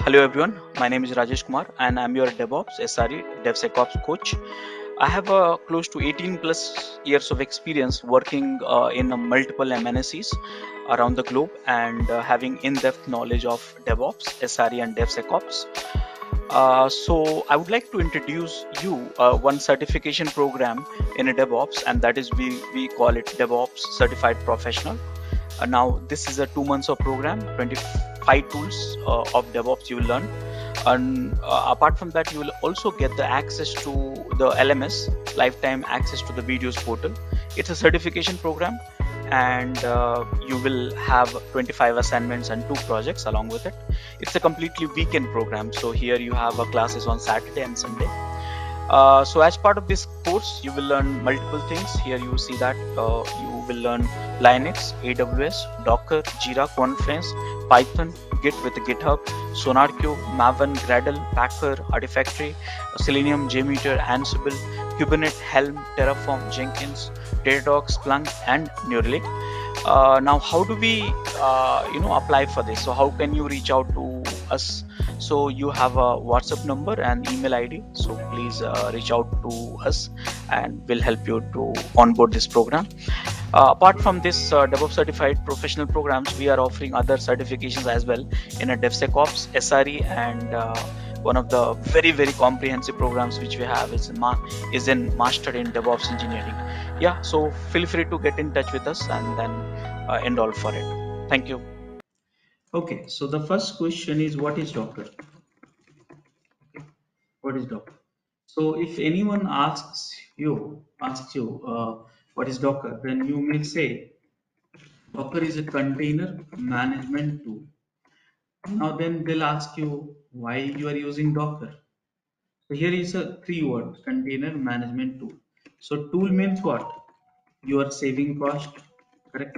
Hello everyone, my name is Rajesh Kumar and I'm your DevOps SRE DevSecOps coach. I have close to 18 plus years of experience working in multiple MNSEs around the globe and having in-depth knowledge of DevOps, SRE and DevSecOps. So I would like to introduce you one certification program in a DevOps, and that is we call it DevOps Certified Professional. Now this is a 2 months of program, 25 tools of DevOps you will learn, and apart from that you will also get the access to the LMS, lifetime access to the videos portal. It's a certification program, and you will have 25 assignments and 2 projects along with it. It's a completely weekend program, so here you have classes on Saturday and Sunday. So as part of this course, you will learn multiple things. Here you see that you will learn Linux, AWS, Docker, Jira, Confluence, Python, Git with GitHub, SonarQube, Maven, Gradle, Packer, Artifactory, Selenium, JMeter, Ansible, Kubernetes, Helm, Terraform, Jenkins, Datadog, Splunk, and Neuralink. Now, how do we, apply for this? So how can you reach out to us? So you have a WhatsApp number and email ID. So please reach out to us, and we'll help you to onboard this program. Apart from this DevOps certified professional programs, we are offering other certifications as well in a DevSecOps, SRE, and one of the very comprehensive programs which we have is in Master in DevOps Engineering. Yeah, so feel free to get in touch with us and then enroll for it. Thank you. Okay, so the first question is, what is Docker? What is Docker? So if anyone asks you what is Docker, then you may say Docker is a container management tool. Now then they'll ask you why you are using Docker. So here is a 3 word container management tool. So tool means what? You are saving cost, correct?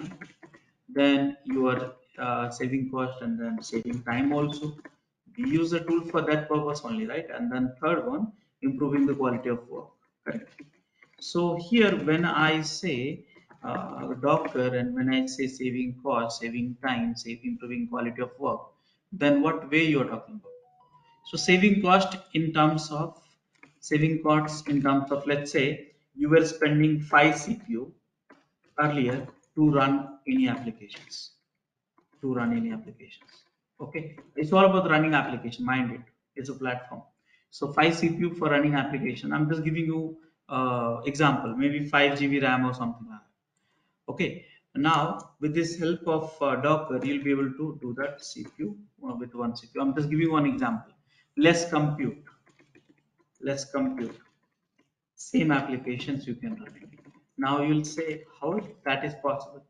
Then you are saving cost and then saving time also. We use the tool for that purpose only, right? And then third one, improving the quality of work, correct? So here when I say Docker, and when I say saving cost, saving time, improving quality of work, then what way you are talking about? So saving costs in terms of, let's say you were spending 5 CPU earlier to run any applications Okay, it's all about running application, mind it, it's a platform. So 5 CPU for running application, I'm just giving you example, maybe 5 GB RAM or something like that. Okay, now with this help of Docker, you'll be able to do that CPU with one CPU. I'm just giving you one example. Less compute, same applications you can run it. Now you'll say how that is possible.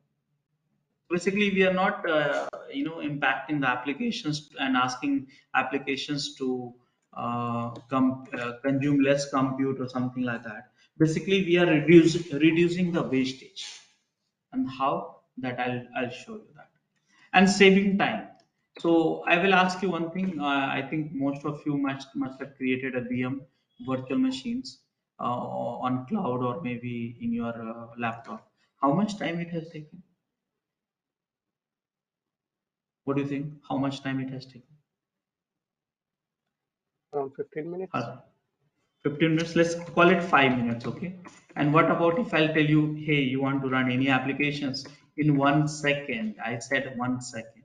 Basically we are not impacting the applications and asking applications to consume less compute or something like that. Basically we are reducing the wastage. And how, that I'll show you that. And saving time. So I will ask you one thing. I think most of you must have created a VM virtual machines on cloud or maybe in your laptop. How much time it has taken? What do you think? How much time it has taken? Around 15 minutes. 15 minutes. Let's call it 5 minutes, okay? And what about if I'll tell you, hey, you want to run any applications in 1 second? I said 1 second.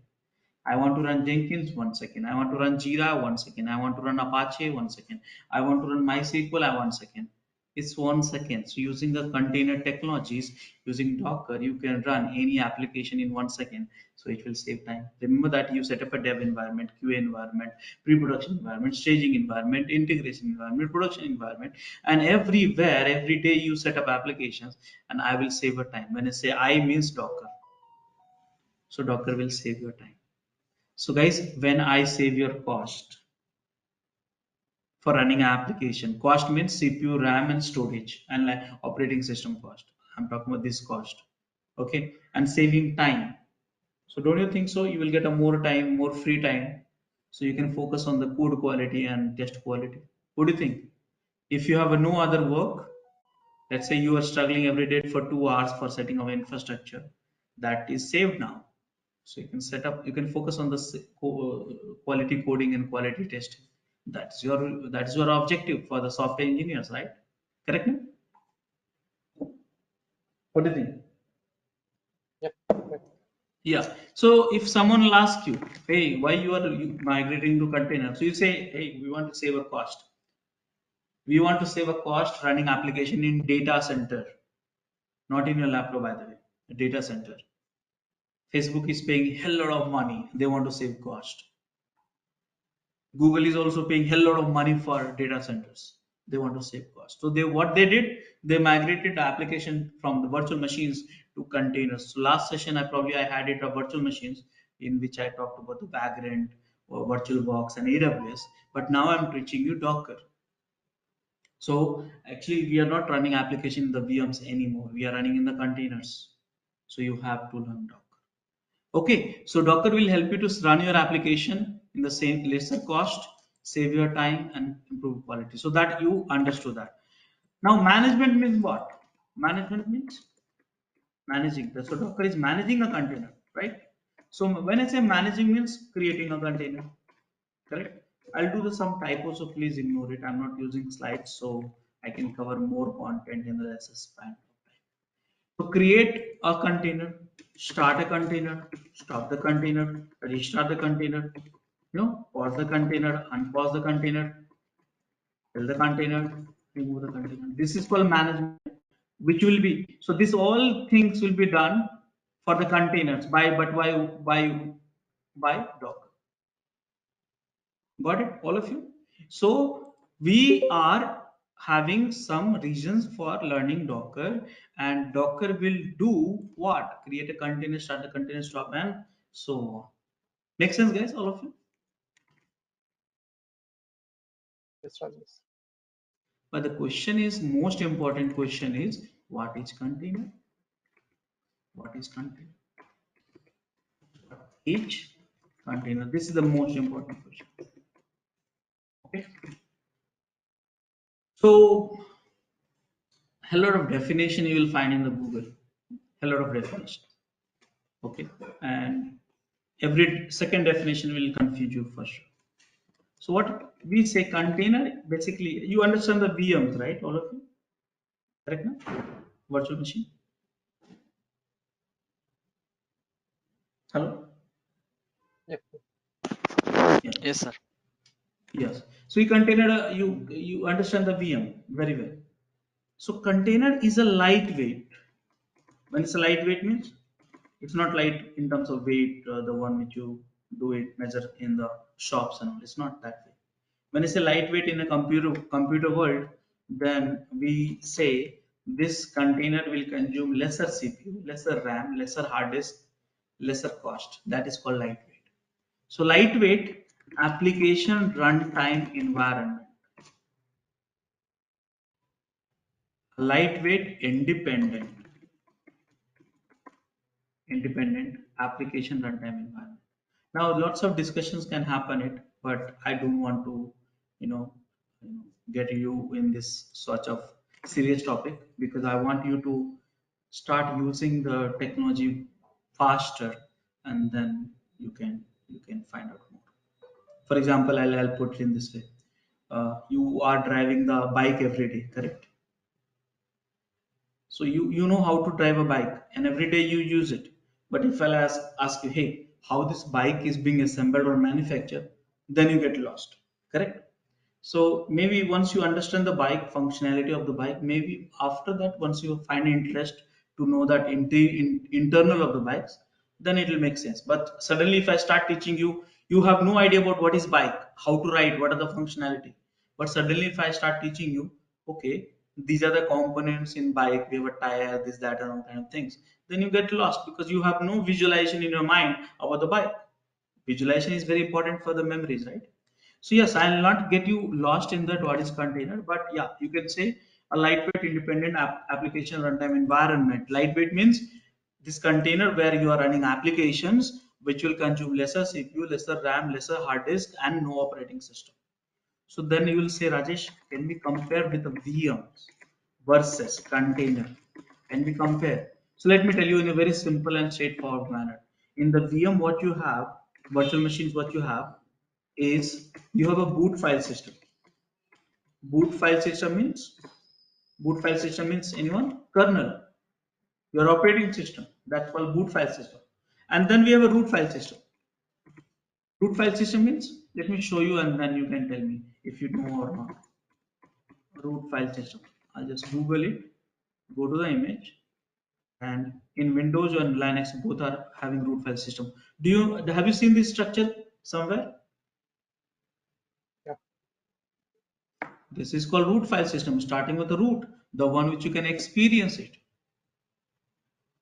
I want to run Jenkins, 1 second. I want to run Jira, 1 second. I want to run Apache, 1 second. I want to run MySQL, 1 second. It's 1 second. So using the container technologies, using Docker, you can run any application in 1 second. So it will save time. Remember that you set up a dev environment, QA environment, pre-production environment, staging environment, integration environment, production environment, and everywhere, every day you set up applications, and I will save your time. When I say I means Docker. So Docker will save your time. So guys, when I save your cost for running an application, cost means CPU, RAM, and storage, and like operating system cost. I'm talking about this cost. Okay, and saving time. So don't you think so? You will get a more time, more free time, so you can focus on the code quality and test quality. What do you think? If you have no other work, let's say you are struggling every day for 2 hours for setting up infrastructure, that is saved now. So you can set up, you can focus on the quality coding and quality testing. That's your objective for the software engineers, right? Correct me? What do you think? Yep. Yeah. So if someone will ask you, hey, why you migrating to container? So you say, hey, we want to save a cost. We want to save a cost running application in data center, not in your laptop, by the way. A data center. Facebook is paying hell lot of money. They want to save cost. Google is also paying hell lot of money for data centers. They want to save cost. So what they did, they migrated the application from the virtual machines to containers. So last session I had it of virtual machines in which I talked about the Vagrant or VirtualBox and AWS. But now I'm teaching you Docker. So actually we are not running application in the VMs anymore. We are running in the containers. So you have to learn Docker. Okay, so Docker will help you to run your application in the same lesser cost, save your time and improve quality. So that you understood that. Now management means what? Management means managing. So Docker is managing a container, right? So when I say managing means creating a container, correct? I'll do some typos, so please ignore it. I'm not using slides, so I can cover more content in the lesser span. So create a container, start a container, stop the container, restart the container, pause the container, unpause the container, fill the container, remove the container. This is called management, which will be, so this all things will be done for the containers by Docker. Got it, all of you? So we are having some reasons for learning Docker, and Docker will do what? Create a container, start a container, stop, and so on. Make sense, guys? All of you? Yes, Rajesh. But the question is, most important question is, what is container? What is container? Each container. This is the most important question. Okay. So a lot of definition you will find in the Google. A lot of definition. Okay, and every second definition will confuse you for sure. So what we say container, basically you understand the VMs, right? All of you, correct now? Virtual machine. Hello. Yep. Yeah. Yes, sir. Yes. So you container, you understand the VM very well. So container is a lightweight. When it's a lightweight means it's not light in terms of weight, the one which you do it measure in the shops and all. It's not that way. When it's a lightweight in a computer world, then we say this container will consume lesser CPU, lesser RAM, lesser hard disk, lesser cost. That is called lightweight. So lightweight application runtime environment, lightweight independent application runtime environment. Now, lots of discussions can happen it, but I don't want to, you know, get you in this sort of serious topic because I want you to start using the technology faster, and then you can find out more. For example, I'll put it in this way: you are driving the bike every day, correct? So you know how to drive a bike and every day you use it. But if I'll ask you, hey, how this bike is being assembled or manufactured, then you get lost. Correct? So maybe once you understand the bike functionality of the bike, maybe after that, once you find interest to know that internal of the bikes, then it will make sense. But suddenly, if I start teaching you, you have no idea about what is bike, how to ride, what are the functionality. But suddenly, if I start teaching you, okay, these are the components in bike, we have a tire, this, that, and all kind of things, then you get lost because you have no visualization in your mind about the bike. Visualization is very important for the memories, right? So yes, I'll not get you lost in that what is container, but yeah, you can say a lightweight independent application runtime environment. Lightweight means this container where you are running applications which will consume lesser CPU, lesser RAM, lesser hard disk, and no operating system. So then you will say, Rajesh, can we compare with the VMs versus container? Can we compare? So let me tell you in a very simple and straightforward manner. In the VM, what you have, virtual machines, what you have is you have a boot file system. Boot file system means anyone? Kernel, your operating system. That's called boot file system. And then we have a root file system. Root file system means, let me show you and then you can tell me if you know or not. Root file system. I'll just Google it, go to the image, and in Windows and Linux both are having root file system. Have you seen this structure somewhere? Yeah. This is called root file system, starting with the root, the one which you can experience it.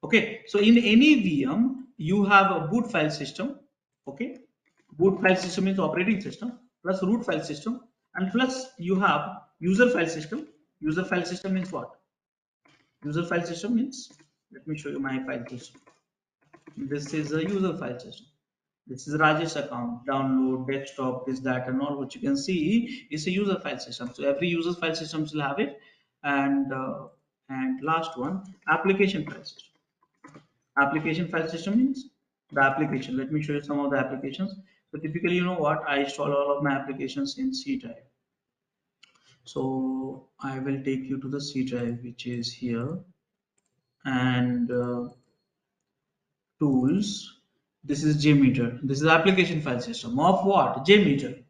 Okay, so in any VM, you have a boot file system. Okay, boot file system means operating system plus root file system, and plus you have user file system. User file system means what? User file system means, let me show you my file system. This is a user file system. This is Rajesh account, download, desktop, this, that, and all what you can see is a user file system. So every user file system will have it. And last one, application file system. Application file system means the application. Let me show you some of the applications. So typically, you know what? I install all of my applications in C drive. So I will take you to the C drive, which is here, and tools. This is JMeter. This is application file system of what? JMeter.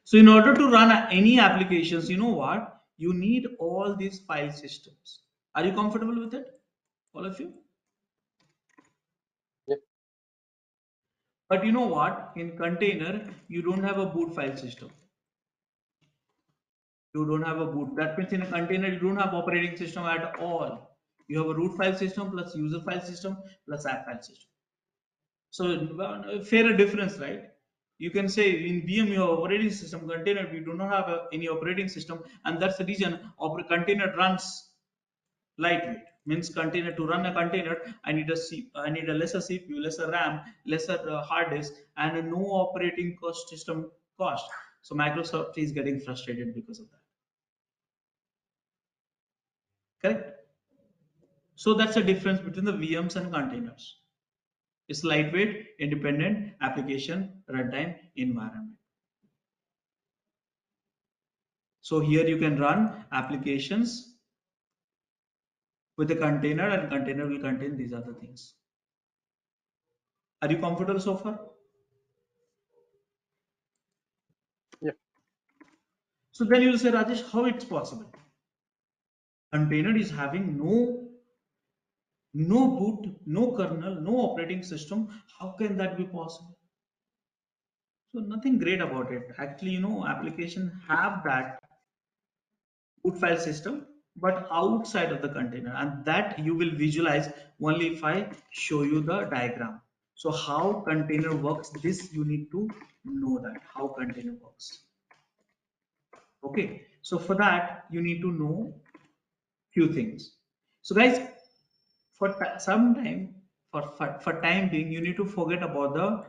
So in order to run any applications, you know what? You need all these file systems. Are you comfortable with it? All of you? Yep. But you know what? In container, you don't have a boot file system. You don't have a boot. That means in a container, you don't have operating system at all. You have a root file system plus user file system plus app file system. So fair difference, right? You can say in VM you have operating system, container we do not have any operating system, and that's the reason container runs lightweight. Means container, to run a container, I need a lesser CPU, lesser RAM, lesser hard disk, and a no operating cost system cost. So Microsoft is getting frustrated because of that. Correct? So that's the difference between the VMs and containers. It's lightweight, independent application runtime environment. So here you can run applications with a container, and container will contain these other things. Are you comfortable so far? Yeah. So then you will say, Rajesh, how it's possible? Container is having no boot, no kernel, no operating system. How can that be possible? So nothing great about it. Actually, application have that boot file system, but outside of the container, and that you will visualize only if I show you the diagram. So how container works, this you need to know that how container works. Okay, so for that you need to know few things. So guys, for some time, for time being, you need to forget about the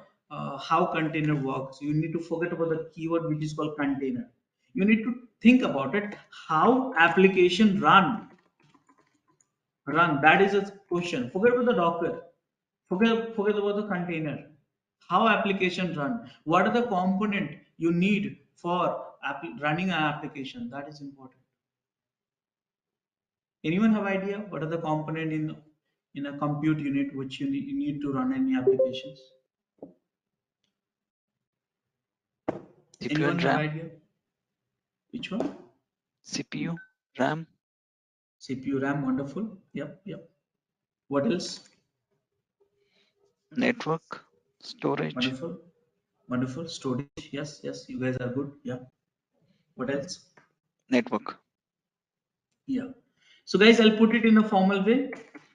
how container works. You need to forget about the keyword which is called container. You need to think about it, how application run. That is a question. Forget about the Docker, forget about the container. How application run, what are the component you need for running an application, that is important. Anyone have idea what are the component in a compute unit which you need to run any applications? CPU Anyone and have RAM, idea? Which one? CPU, RAM, CPU, RAM, wonderful. Yep, yep. What else? network, storage, Wonderful, wonderful. Storage. Yes, yes. You guys are good. Yeah. What else? network. Yeah. So guys, I'll put it in a formal way,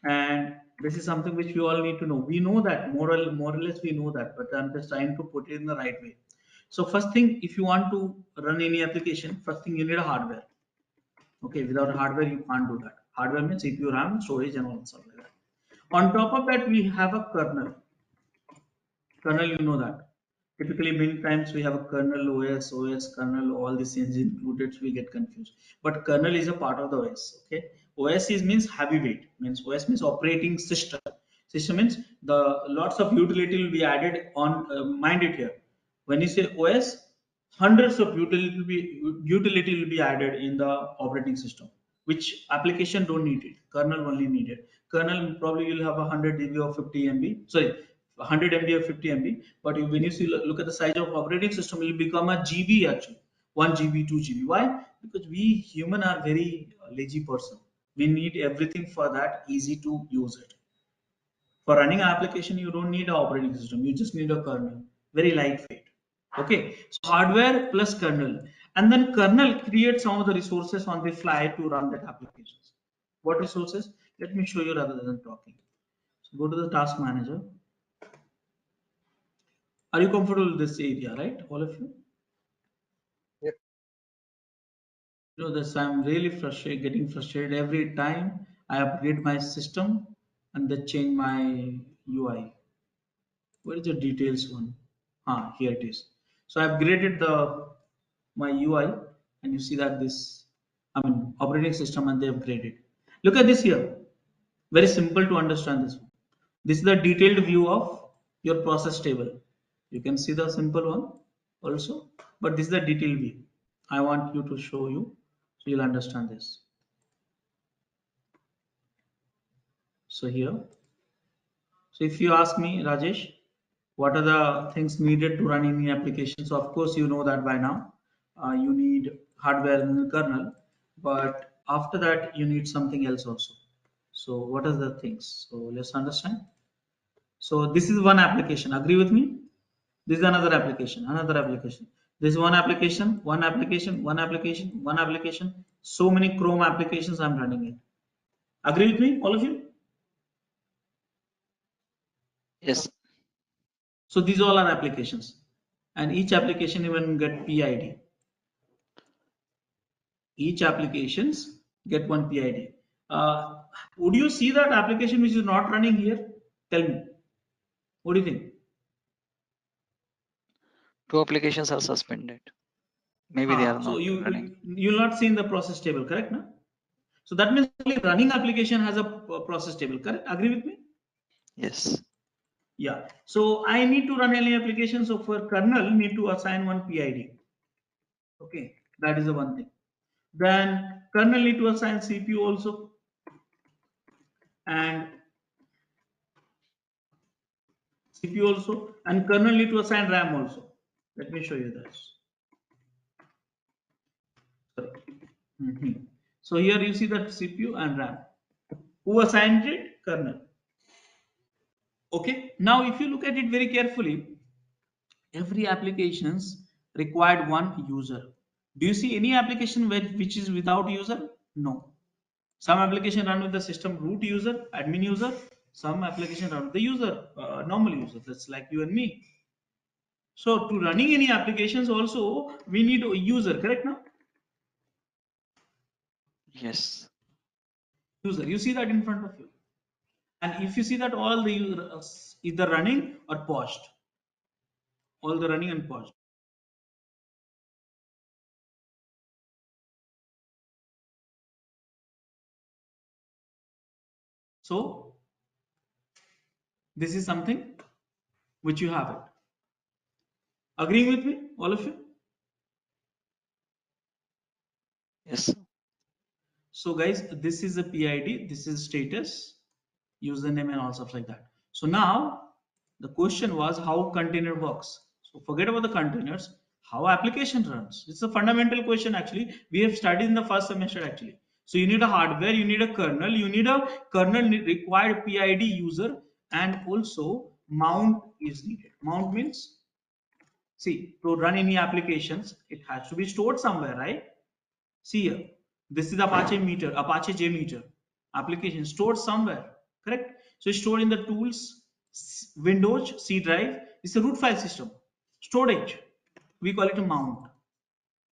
and this is something which we all need to know. We know that more or less we know that, but I'm just trying to put it in the right way. So first thing, if you want to run any application, first thing you need a hardware. Okay, without hardware you can't do that. Hardware means CPU, RAM, storage, and all stuff like that. On top of that, we have a kernel. Kernel, you know that. Typically, many times we have a kernel, OS, kernel, all these things included, so we get confused. But kernel is a part of the OS. Okay, OS is means heavyweight, means OS means operating system. System means the lots of utility will be added on, mind it here. When you say OS, hundreds of utility will be added in the operating system, which application don't need it. Kernel only needed. Kernel probably will have 100 MB or 50 MB. Sorry, 100 MB or 50 MB. But when you see look at the size of operating system, it will become a GB actually. 1 GB, 2 GB. Why? Because we human are very lazy person. We need everything for that easy to use it. For running an application, you don't need an operating system. You just need a kernel, very lightweight. Okay, so hardware plus kernel, and then kernel creates some of the resources on the fly to run that applications. What resources? Let me show you rather than talking. So go to the task manager. Are you comfortable with this area, right? All of you? yeah, You know this. I'm really frustrated, getting frustrated every time I upgrade my system and they change my UI. Where is the details one? Ah, here it is. So I've created the my UI, and you see that this, I mean, operating system, and they've graded. Look at this here. Very simple to understand this one. This is the detailed view of your process table. You can see the simple one also, but this is the detailed view. I want you to show you so you'll understand this. So here, so if you ask me, Rajesh, what are the things needed to run any application? So of course you know that by now. You need hardware and kernel, but after that you need something else also. So what are the things? So let's understand. So this is one application. Agree with me? This is another application, another application. This is one application, one application, one application, one application. So many Chrome applications I'm running it. Agree with me, all of you? yeah, Yes. So these all are applications, and each application even get PID. Each applications get one PID. Would you see that application which is not running here? Tell me. What do you think? Two applications are suspended. Maybe they are So not running. you'll not see in the process table, correct? No? So that means only running application has a process table, correct? Agree with me? Yes. Yeah. So I need to run any application. So for kernel, need to assign one PID. Okay, that is the one thing. Then kernel need to assign CPU also, and CPU also, and kernel need to assign RAM also. Let me show you this. Sorry. Mhm. So here you see that CPU and RAM. Who assigned it? Kernel. Okay. Now if you look at it very carefully, every applications required one user. Do you see any application which is without user? No. Some application run with the system root user, admin user. Some application run with the user, normal user. That's like you and me. So to running any applications also we need a user, correct now? Yes. User. You see that in front of you. And if you see that all the users either running or paused, all the running and paused. So this is something which you have it. Agreeing with me, all of you? Yes. So guys, this is a PID, this is status, username and all stuff like that. So now the question was how container works. So forget about the containers, how application runs. It's a fundamental question actually. We have studied in the first semester actually. So you need a hardware, you need a kernel, you need a kernel required PID user, and also mount is needed. Mount means, see, to run any applications, it has to be stored somewhere, right? See here, this is Apache meter, Apache JMeter application stored somewhere, correct? So it's stored in the tools, Windows, C drive. It's a root file system, storage. We call it a mount.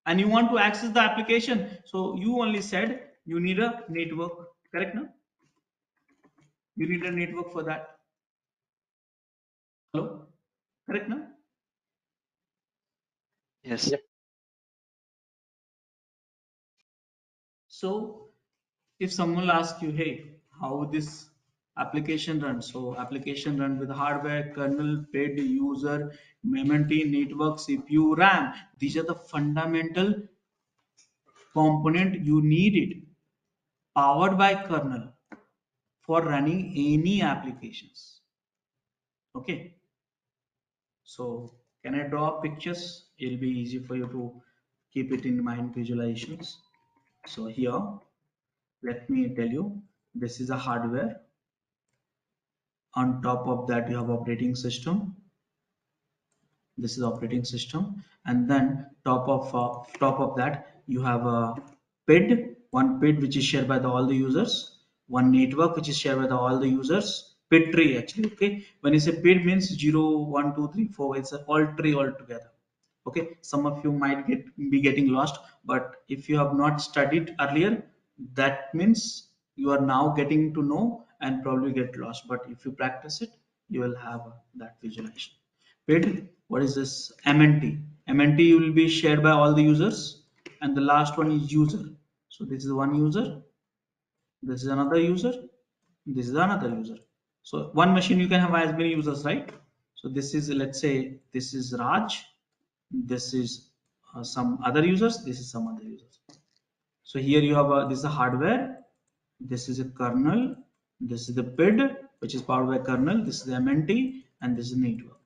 And you want to access the application, so you only said you need a network, correct? Now you need a network for that. Hello, correct? Now Yes. yeah, so if someone will ask you, hey, how this application run. So application run with hardware, kernel, PID, user, memory, network, CPU, RAM. These are the fundamental component you need it, powered by kernel for running any applications. Okay. So can I draw pictures? It'll be easy for you to keep it in mind visualizations. So here, let me tell you, this is a hardware. On top of that, you have operating system. This is operating system, and then top of that, you have a PID, one PID which is shared by all the users, one network which is shared by all the users. PID tree actually. Okay, when you say PID means 0, 1, 2, 3, 4. It's a all tree altogether. Okay, some of you might be getting lost, but if you have not studied earlier, that means you are now getting to know and probably get lost. But if you practice it, you will have that visualization. PID, what is this? MNT. MNT will be shared by all the users, and the last one is user. So this is one user, this is another user, this is another user. So one machine you can have as many users, right? So this is, let's say this is Raj, this is some other users, this is some other users. So here you have this is a hardware, this is a kernel, this is the PID which is powered by kernel, this is the MNT, and this is network.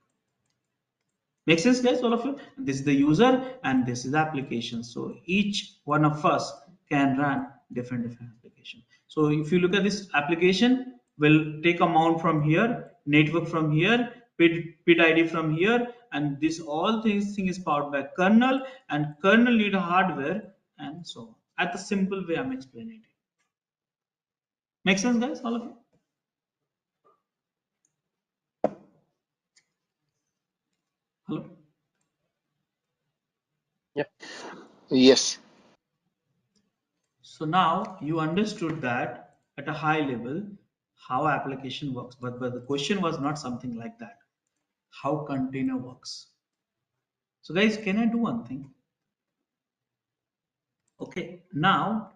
Make sense, guys, all of you? This is the user and this is the application. So each one of us can run different application. So if you look at this application, we'll take a mount from here, network from here, PID ID from here, and this all things thing is powered by kernel, and kernel need a hardware, and so on. At the simple way I'm explaining it. Make sense, guys, all of you? Hello? Yeah. Yes. So now you understood that at a high level how application works, but the question was not something like that. How container works. So guys, can I do one thing? Okay, now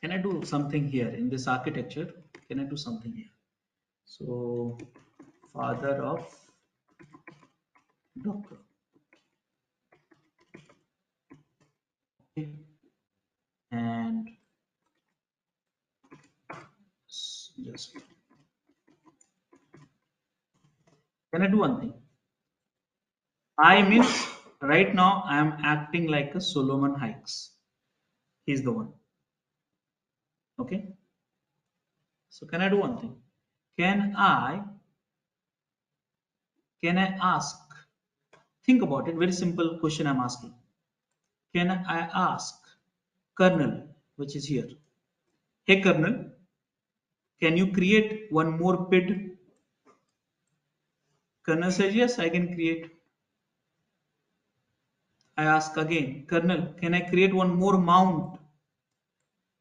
can I do something here in this architecture? Can I do something here? So father of Docker. Okay, and just can I do one thing? I means right now I am acting like a Solomon Hikes. He's the one. Okay. So can I do one thing? Can I can I ask? Think about it. Very simple question I'm asking. Can I ask kernel, which is here? Hey kernel, can you create one more PID? Kernel says yes, I can create. I ask again, kernel, can I create one more mount?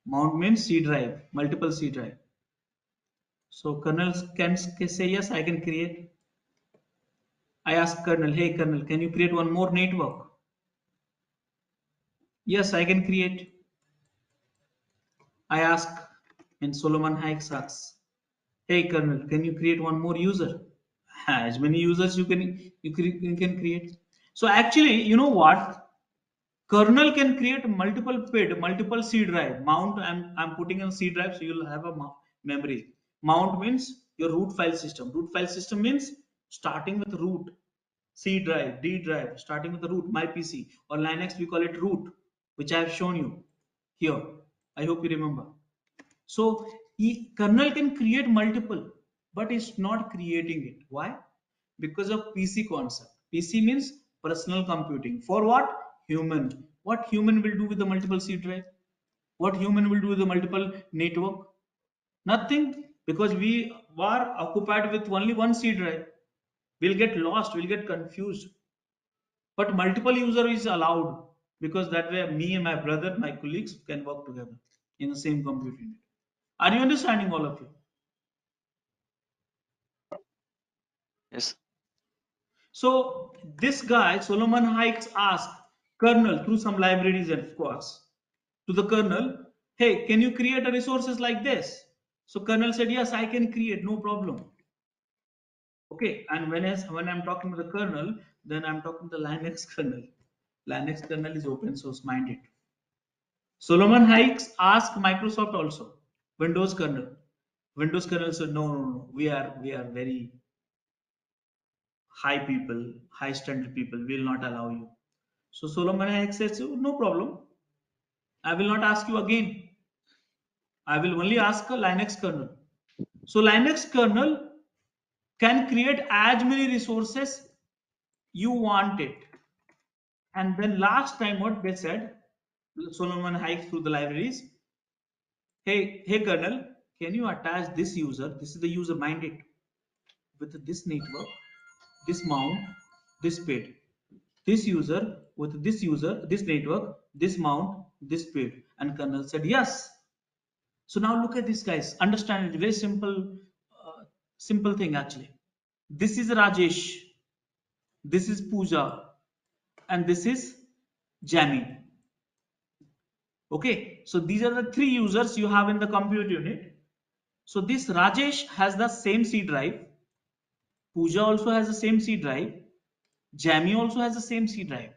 Mount means C drive, multiple C drive. So kernel can say yes, I can create. I ask kernel, hey kernel, can you create one more network? Yes, I can create. I ask, and Solomon Hikes asks, hey kernel, can you create one more user? As many users you can create. So actually, you know what? Kernel can create multiple PID, multiple C drive. Mount, I'm putting in C drive, so you'll have a memory. Mount means your root file system. Root file system means starting with root, C drive, D drive, starting with the root, my PC, or Linux we call it root, which I have shown you here. I hope you remember. So kernel can create multiple, but it's not creating it. Why? Because of PC concept. PC means personal computing. For what? Human. What human will do with the multiple C drive? What human will do with the multiple network? Nothing, because we are occupied with only one C drive. We'll get lost, we'll get confused. But multiple user is allowed, because that way me and my brother, my colleagues can work together in the same computer unit. Are you understanding, all of you? Yes. So this guy, Solomon Hikes, asked kernel through some libraries, of course, to the kernel, hey, can you create a resources like this? So kernel said, yes, I can create, no problem. Okay, and when I'm talking to the kernel, then I'm talking to the Linux kernel. Linux kernel is open source minded. Solomon Hikes asked Microsoft also, Windows kernel. Windows kernel said, no, no, no, we are very high people, high standard people, will not allow you. So Solomon Hikes says, "Oh, no problem. I will not ask you again. I will only ask a Linux kernel. So Linux kernel can create as many resources you want it. And then last time what they said, Solomon hikes through the libraries. Hey kernel, can you attach this user? This is the user minded with this network, this mount, this pid. This user with this user, this network, this mount, this pid. And kernel said yes. So now look at this, guys. Understand it. Very simple thing actually. This is Rajesh. This is Pooja, and this is Jamie. Okay, so these are the three users you have in the compute unit. So this Rajesh has the same C drive. Pooja also has the same C drive. Jamie also has the same C drive.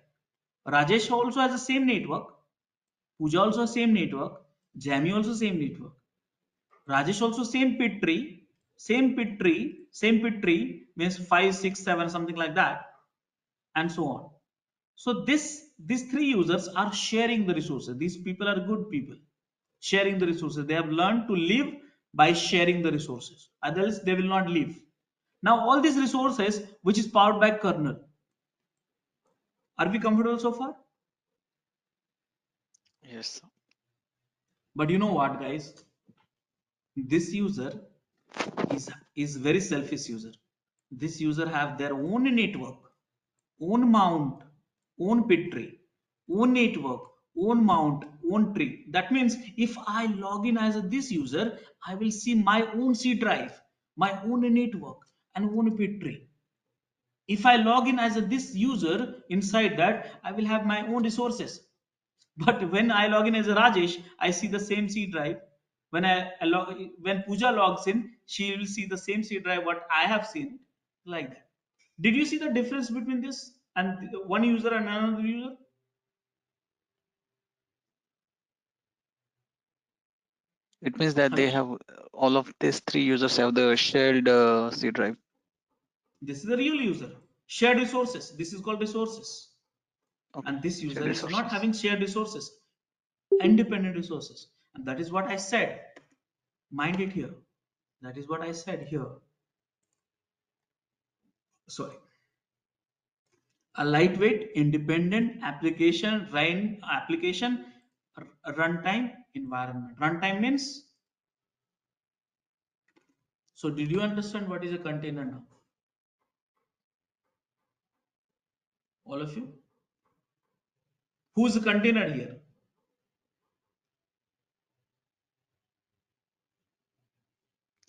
Rajesh also has the same network. Pooja also same network. Jamie also same network. Rajesh also same pit tree. Same pit tree means 5, 6, 7, something like that, and so on. So these three users are sharing the resources. These people are good people, sharing the resources. They have learned to live by sharing the resources. Otherwise, they will not live. Now, all these resources, which is powered by kernel, are we comfortable so far? Yes. But you know what, guys? This user is very selfish user. This user have their own network, own mount, own pit tree, own network, own mount, own tree. That means if I log in as this user, I will see my own C drive, my own network, and own pit tree. If I log in as this user, inside that I will have my own resources. But when I log in as a Rajesh, I see the same C drive. When Pooja logs in, she will see the same C drive what I have seen, like that. Did you see the difference between this and one user and another user? It means that they Hello. have all of these three users have the shared C drive. This is the real user. Shared resources. This is called resources. Okay. And this Shared user is not resources. having shared resources, independent resources. And that is what I said. Mind it here. That is what I said here. Sorry. A lightweight, independent application runtime environment. Runtime means. So, did you understand what is a container now? All of you? Who is a container here?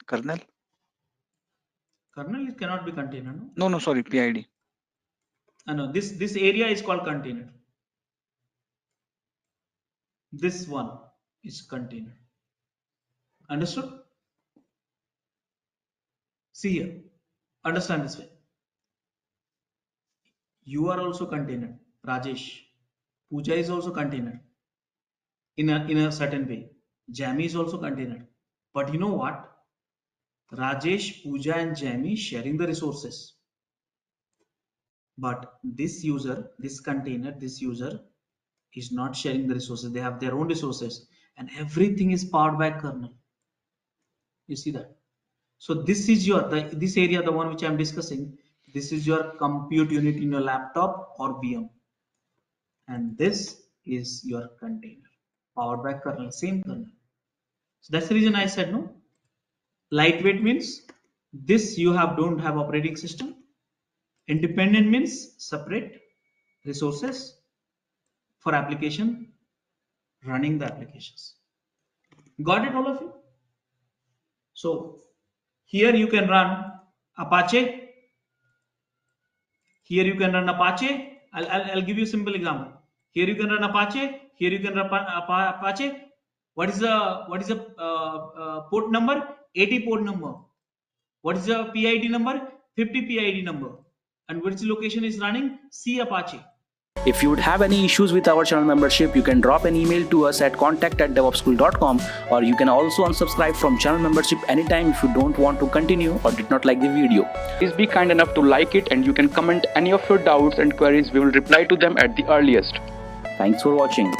Kernel? Kernel it cannot be container, no? No, no, sorry, PID. No, this area is called container. This one is container. Understood? See here. Understand this way. You are also container. Rajesh. Pooja is also container in a certain way. Jamie is also container. But you know what? Rajesh, Pooja, and Jamie sharing the resources. But this user, this container, this user is not sharing the resources. They have their own resources, and everything is powered by kernel. You see that? So this is this area, the one which I'm discussing. This is your compute unit in your laptop or VM, and this is your container powered by kernel, same kernel. So that's the reason I said no. Lightweight means this you have don't have operating system. Independent means separate resources for application running the applications. Got it, all of you? So here you can run Apache. Here you can run Apache. I'll give you a simple example. Here you can run Apache. Here you can run Apache. What is the port number? 80 port number. What is the PID number? 50 PID number. And which location is running? C Apache. If you would have any issues with our channel membership, you can drop an email to us at contact@devopsschool.com, or you can also unsubscribe from channel membership anytime if you don't want to continue or did not like the video. Please be kind enough to like it, and you can comment any of your doubts and queries. We will reply to them at the earliest. Thanks for watching.